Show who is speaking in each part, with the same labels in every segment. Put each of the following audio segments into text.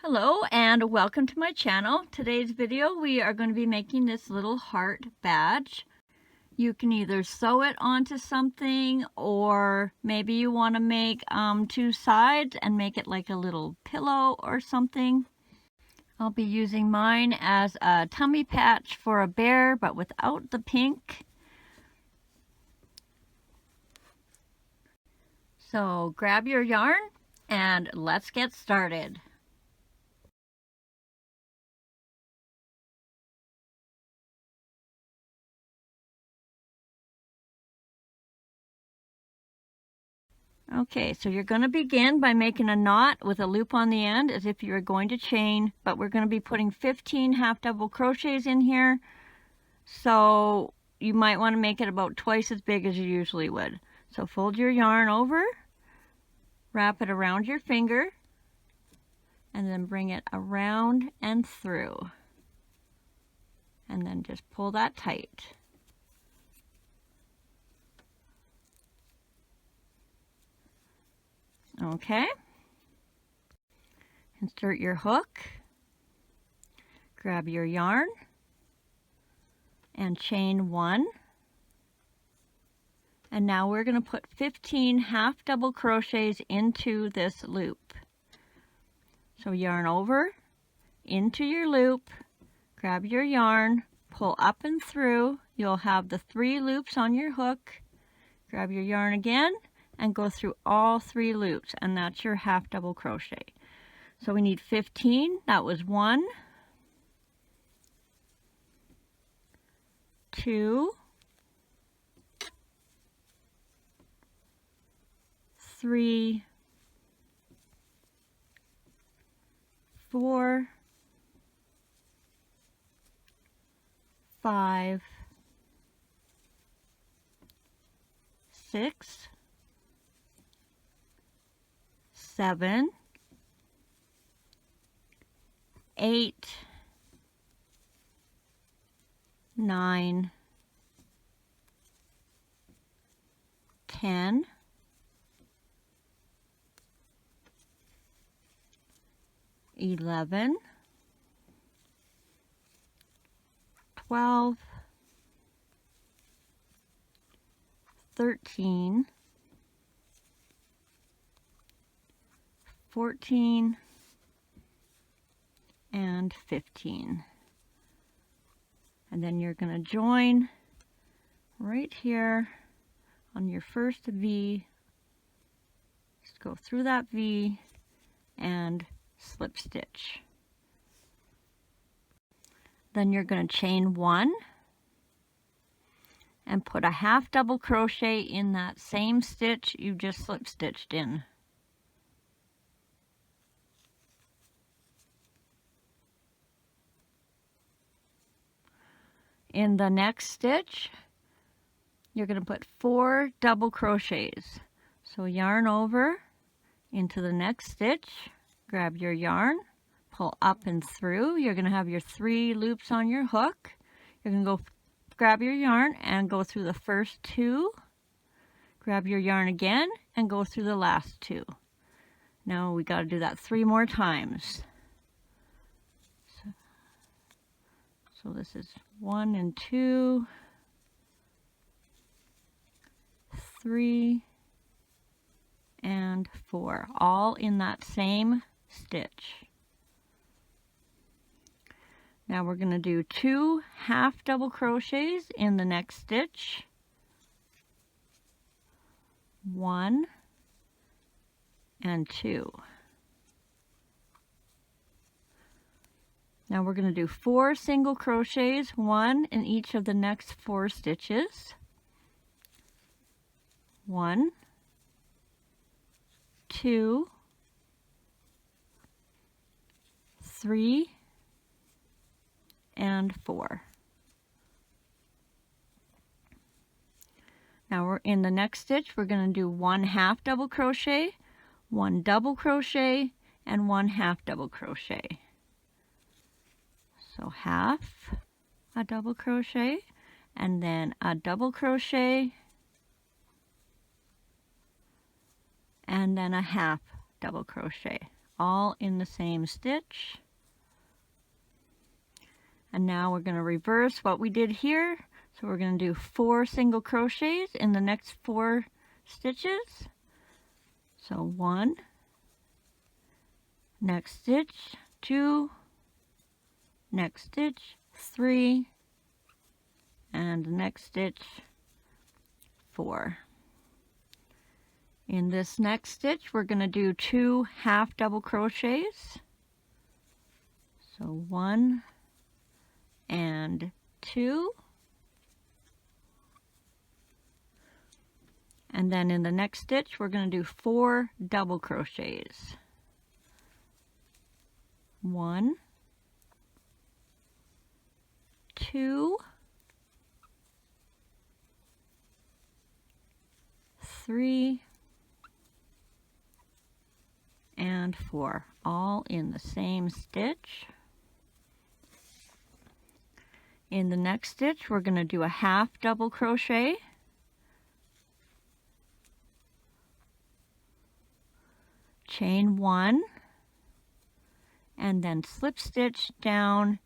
Speaker 1: Hello and welcome to my channel. Today's video we are going to be making this little heart badge. You can either sew it onto something, or maybe you want to make two sides and make it like a little pillow or something. I'll be using mine as a tummy patch for a bear, but without the pink. So grab your yarn and let's get started. Okay, so you're going to begin by making a knot with a loop on the end as if you were going to chain, but we're going to be putting 15 half double crochets in here, so you might want to make it about twice as big as you usually would. So fold your yarn over, wrap it around your finger, and then bring it around and through, and then just pull that tight. Okay, insert your hook, grab your yarn, and chain 1. And now we're going to put 15 half double crochets into this loop. So yarn over, into your loop, grab your yarn, pull up and through. You'll have the 3 loops on your hook. Grab your yarn again, and go through all 3 loops, and that's your half double crochet. So we need 15. That was 1, 2, 3, 4, 5, 6, 7, 8, 9, 10, 11, 12, 13, 14, and 15. And then you're going to join right here on your first V. Just go through that V and slip stitch. Then you're going to chain 1 and put a half double crochet in that same stitch you just slip stitched in. In the next stitch, you're going to put 4 double crochets. So yarn over into the next stitch, grab your yarn, pull up and through. You're going to have your 3 loops on your hook. You're going to go grab your yarn and go through the first 2. Grab your yarn again and go through the last 2. Now we got to do that 3 more times. So this is 1 and 2, 3, and 4, all in that same stitch. Now we're going to do 2 half double crochets in the next stitch. 1 and 2. Now we're going to do 4 single crochets, 1 in each of the next 4 stitches. 1, 2, 3, and 4. Now we're in the next stitch, we're going to do 1 half double crochet, 1 double crochet, and 1 half double crochet. So half a double crochet, and then a double crochet, and then a half double crochet, all in the same stitch. And now we're going to reverse what we did here. So we're going to do 4 single crochets in the next 4 stitches. So 1, next stitch 2, next stitch 3, and the next stitch 4. In this next stitch we're going to do 2 half double crochets. So 1 and 2. And then in the next stitch we're going to do 4 double crochets. 1, 2, 3, and 4, all in the same stitch. In the next stitch we're going to do a half double crochet. Chain 1 and then slip stitch down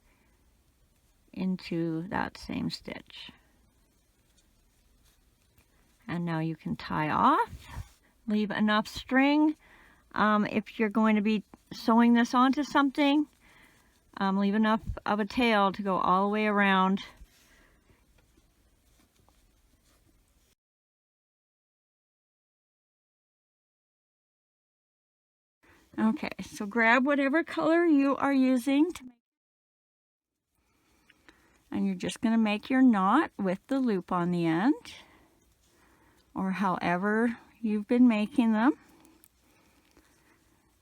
Speaker 1: into that same stitch. And now you can tie off. Leave enough string. If you're going to be sewing this onto something, leave enough of a tail to go all the way around. Okay, so grab whatever color you are using and you're just going to make your knot with the loop on the end, or however you've been making them.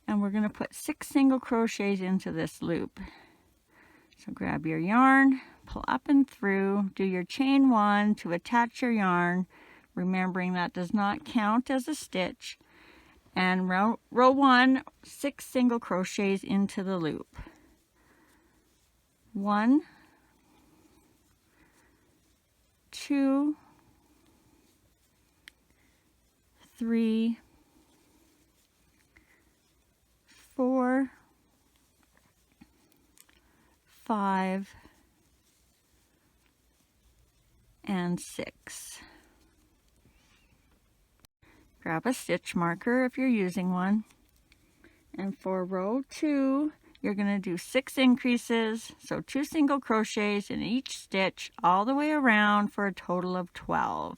Speaker 1: And we're going to put 6 single crochets into this loop. So grab your yarn, pull up and through, do your chain 1 to attach your yarn, remembering that does not count as a stitch, and row 1, 6 single crochets into the loop. 1, 2, 3, 4, 5, and 6. Grab a stitch marker if you're using one. And for row 2, you're going to do 6 increases, so 2 single crochets in each stitch all the way around for a total of 12.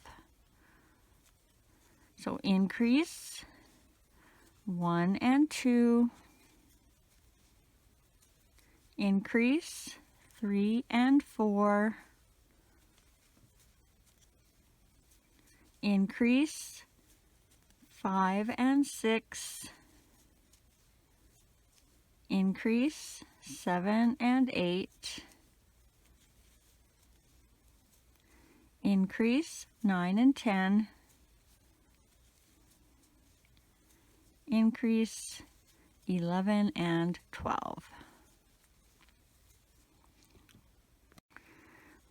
Speaker 1: So increase 1 and 2, increase 3 and 4, increase 5 and 6, increase 7 and 8, increase 9 and 10, increase 11 and 12.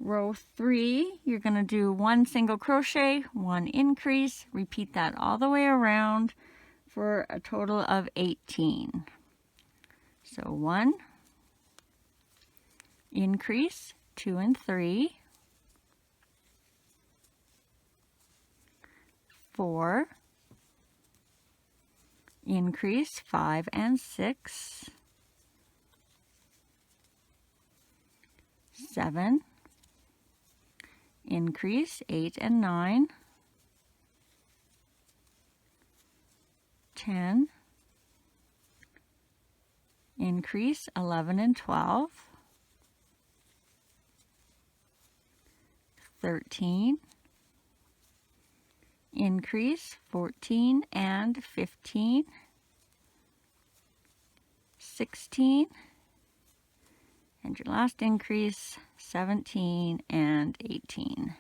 Speaker 1: Row 3, you're going to do 1 single crochet, 1 increase, repeat that all the way around for a total of 18. So 1, increase 2 and 3, 4, increase 5 and 6, 7, increase 8 and 9, 10, increase 11 and 12, 13, increase 14 and 15, 16, and your last increase 17 and 18.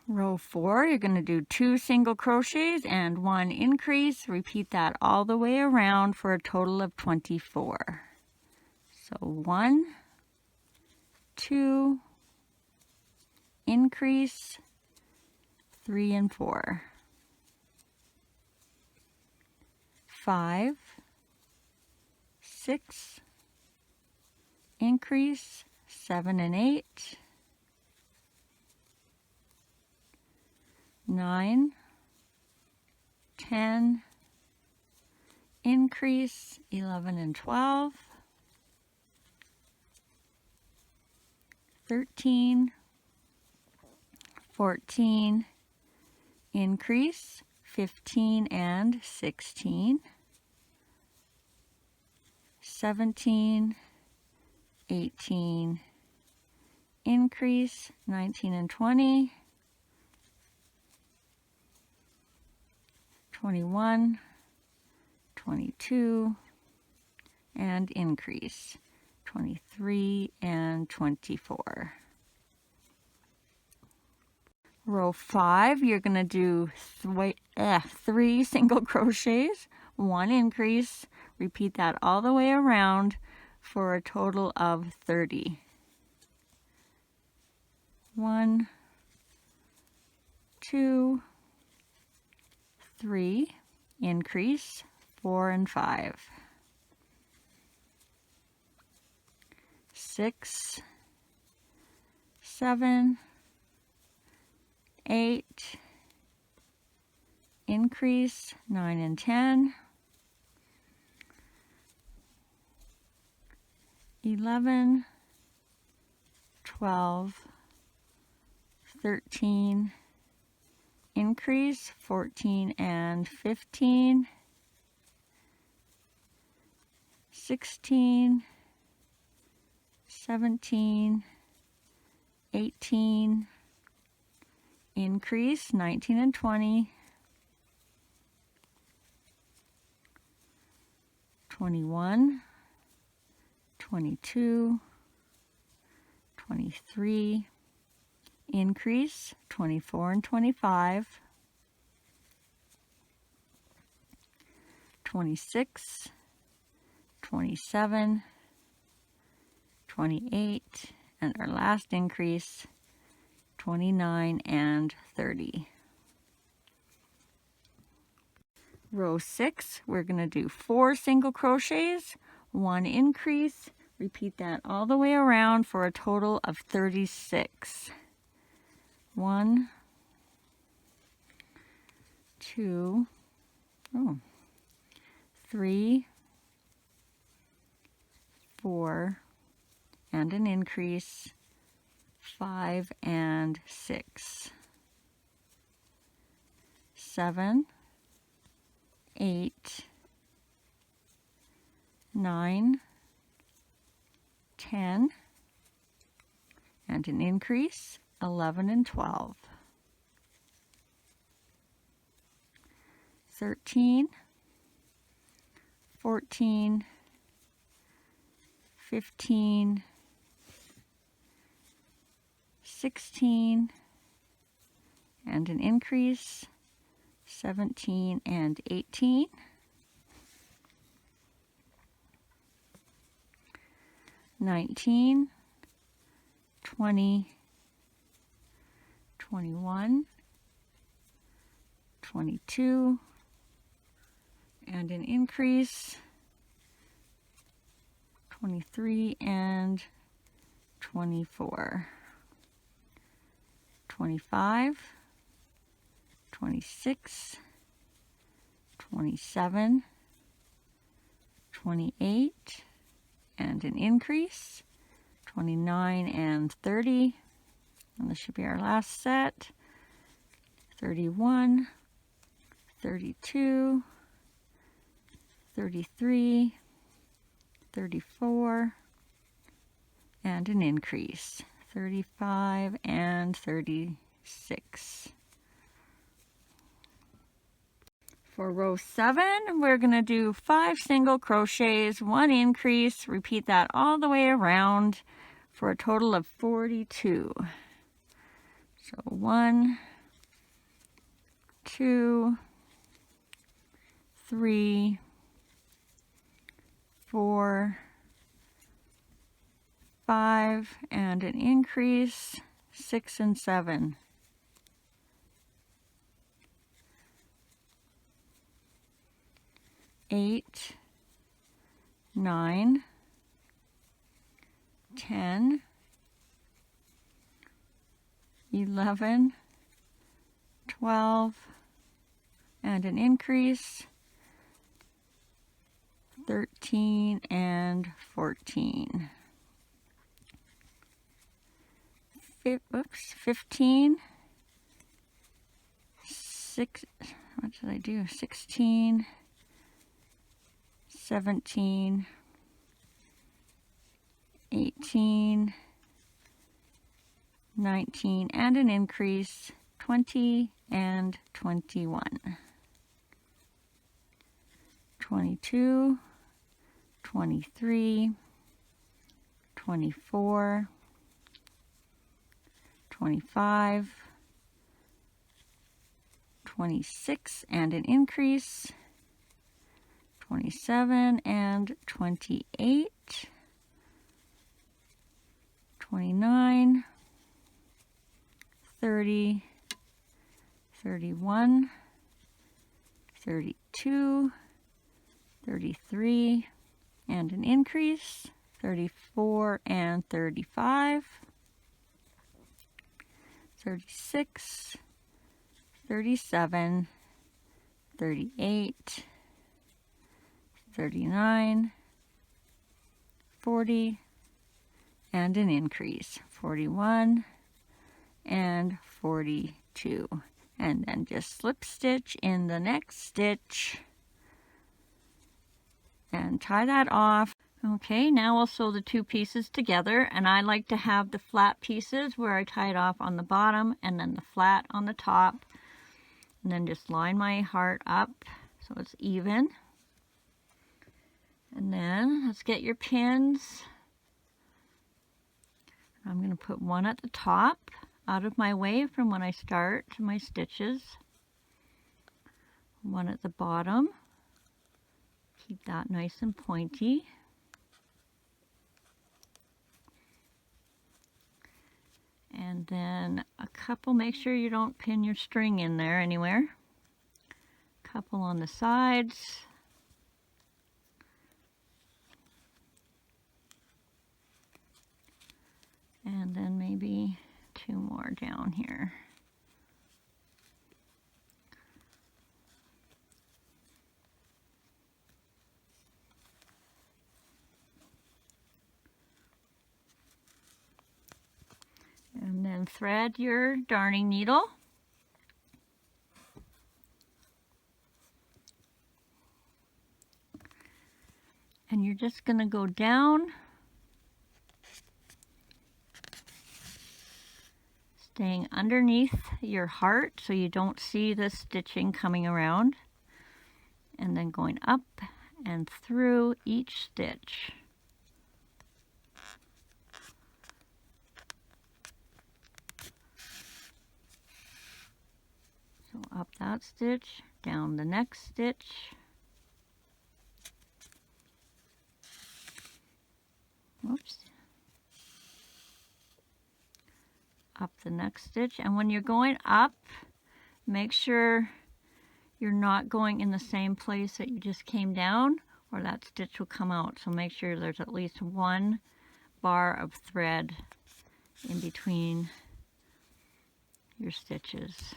Speaker 1: Row 4, you're going to do 2 single crochets and 1 increase. Repeat that all the way around for a total of 24. So 1, 2, increase, 3 and 4. 5, 6, increase, 7 and 8, 9, 10, increase, 11 and 12, 13, 14, increase, 15 and 16, 17, 18, increase, 19 and 20, 21, 22, and increase, 23 and 24. Row 5, you're going to do 3 single crochets, 1 increase, repeat that all the way around for a total of 30. 1, 2, 3, increase, 4 and 5, 6, 7, 8, increase, 9 and 10, 11, 12, 13, increase, 14 and 15, 16, 17, 18, increase, 19 and 20, 21, 22, 23, increase, 24 and 25, 26, 27, 28, and our last increase, 29 and 30. Row 6, we're going to do 4 single crochets, 1 increase, repeat that all the way around for a total of 36. 1, 2, 3, 4, and an increase, 5 and 6, 7, 8, 9, 10, and an increase, 11 and 12, 13, 14, 15, 16, and an increase, 17 and 18, 19, 20, 21, 22, and an increase, 23 and 24, 25, 26, 27, 28, and an increase, 29 and 30, and this should be our last set, 31, 32, 33, 34, and an increase, 35 and 36. For row 7, we're going to do 5 single crochets, 1 increase, repeat that all the way around for a total of 42. So 1, 2, 3, 4, 5, and an increase, 6 and 7. 8, 9, 10, 11, 12, and an increase, 13 and 14. 15, 6, what did I do? 16, 17, 18, 19, and an increase, 20 and 21. 22, 23, 24, 25, 26, and an increase, 27 and 28, 29, 30, 31, 32, 33, and an increase, 34 and 35, 36, 37, 38, 39, 40, and an increase, 41 and 42. And then just slip stitch in the next stitch and tie that off. Okay, now we'll sew the two pieces together, and I like to have the flat pieces where I tie it off on the bottom and then the flat on the top, and then just line my heart up so it's even. And then let's get your pins. I'm going to put one at the top out of my way from when I start my stitches, one at the bottom. Keep that nice and pointy. And then a couple, make sure you don't pin your string in there anywhere. A couple on the sides. And then maybe 2 more down here. And then thread your darning needle. And you're just going to go down, staying underneath your heart so you don't see the stitching coming around, and then going up and through each stitch. So up that stitch, down the next stitch, whoops, up the next stitch. And when you're going up, make sure you're not going in the same place that you just came down, or that stitch will come out. So make sure there's at least 1 bar of thread in between your stitches.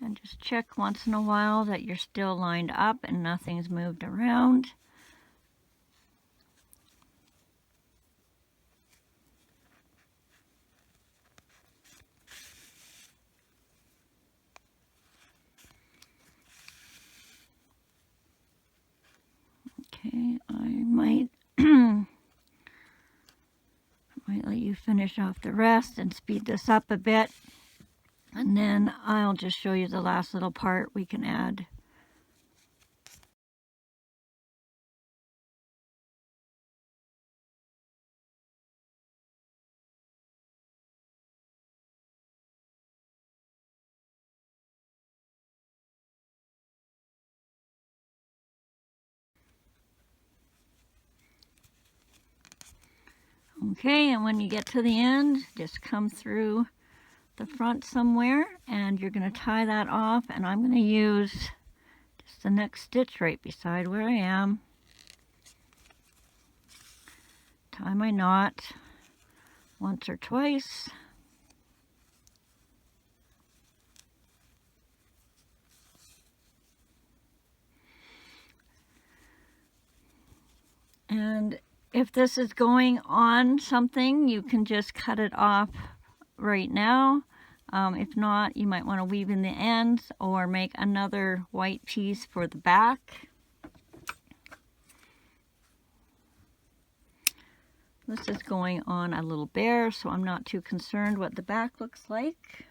Speaker 1: And just check once in a while that you're still lined up and nothing's moved around. Okay, I might let you finish off the rest and speed this up a bit. And then I'll just show you the last little part we can add. Okay, and when you get to the end, just come through the front somewhere, and you're going to tie that off, and I'm going to use just the next stitch right beside where I am. Tie my knot once or twice. And if this is going on something, you can just cut it off right now. If not, you might want to weave in the ends or make another white piece for the back. This is going on a little bare, so I'm not too concerned what the back looks like.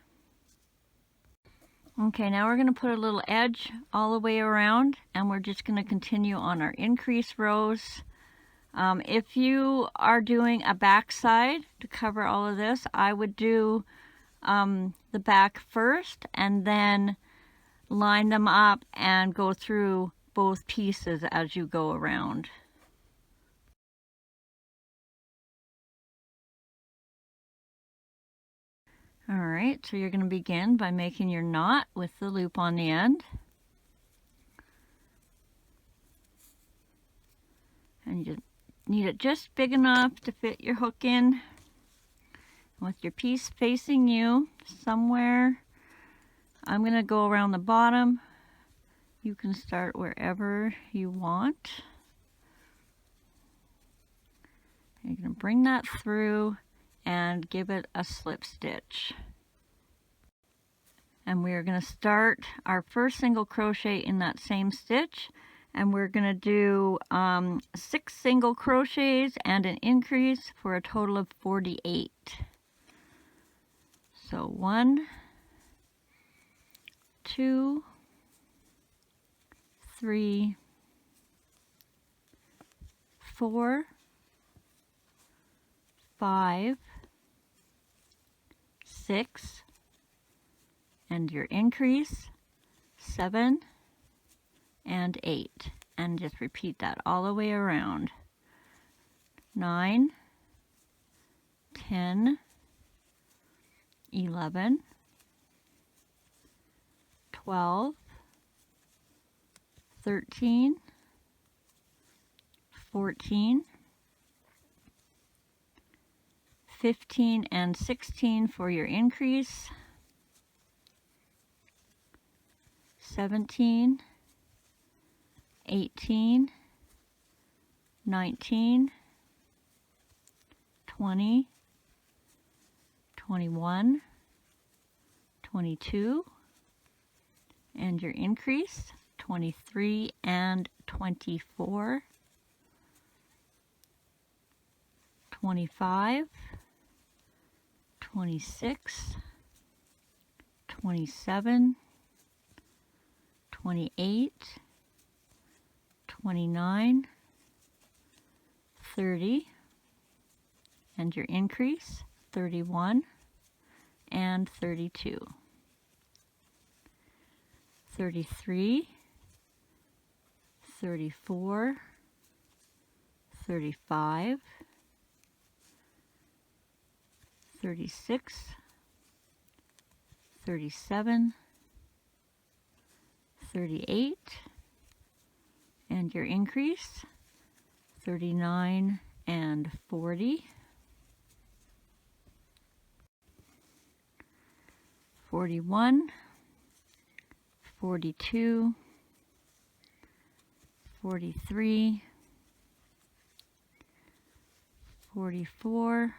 Speaker 1: Okay, now we're going to put a little edge all the way around, and we're just going to continue on our increase rows. If you are doing a back side to cover all of this, I would do the back first and then line them up and go through both pieces as you go around. Alright, so you're going to begin by making your knot with the loop on the end. And you need it just big enough to fit your hook in. With your piece facing you somewhere, I'm going to go around the bottom. You can start wherever you want. You're going to bring that through and give it a slip stitch. And we're going to start our first single crochet in that same stitch, and we're going to do 6 single crochets and an increase for a total of 48. So 1, 2, 3, 4, 5, 6, and your increase 7 and 8, and just repeat that all the way around. 9, 10, 11, 12, 13, 14, 15 and 16 for your increase, 17, 18, 19, 20, 21, 22, and your increase, 23 and 24, 25, 26, 27, 28, 29, 30, and your increase, 31 and 32, 33, 34, 35, 36, 37, 38, and your increase, 39 and 40, 41, 42, 43, 44,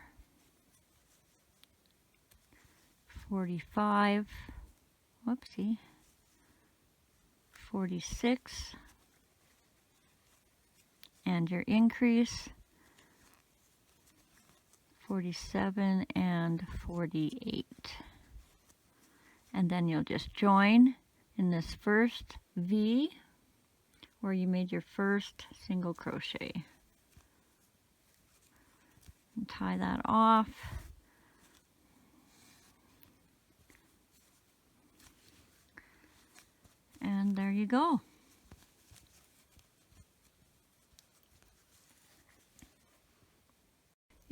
Speaker 1: 45, whoopsie, 46, and your increase, 47 and 48. And then you'll just join in this first V where you made your first single crochet. And tie that off. And there you go.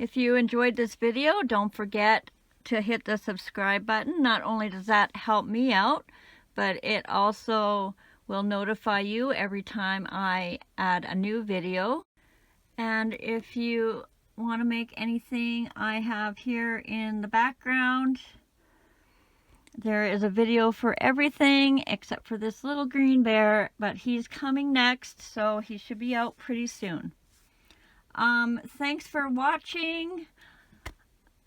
Speaker 1: If you enjoyed this video, don't forget to hit the subscribe button. Not only does that help me out, but it also will notify you every time I add a new video. And if you want to make anything I have here in the background, there is a video for everything except for this little green bear, but he's coming next, so he should be out pretty soon. Thanks for watching,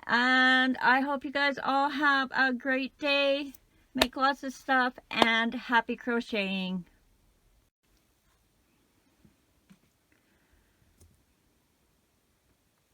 Speaker 1: and I hope you guys all have a great day. Make lots of stuff, and happy crocheting.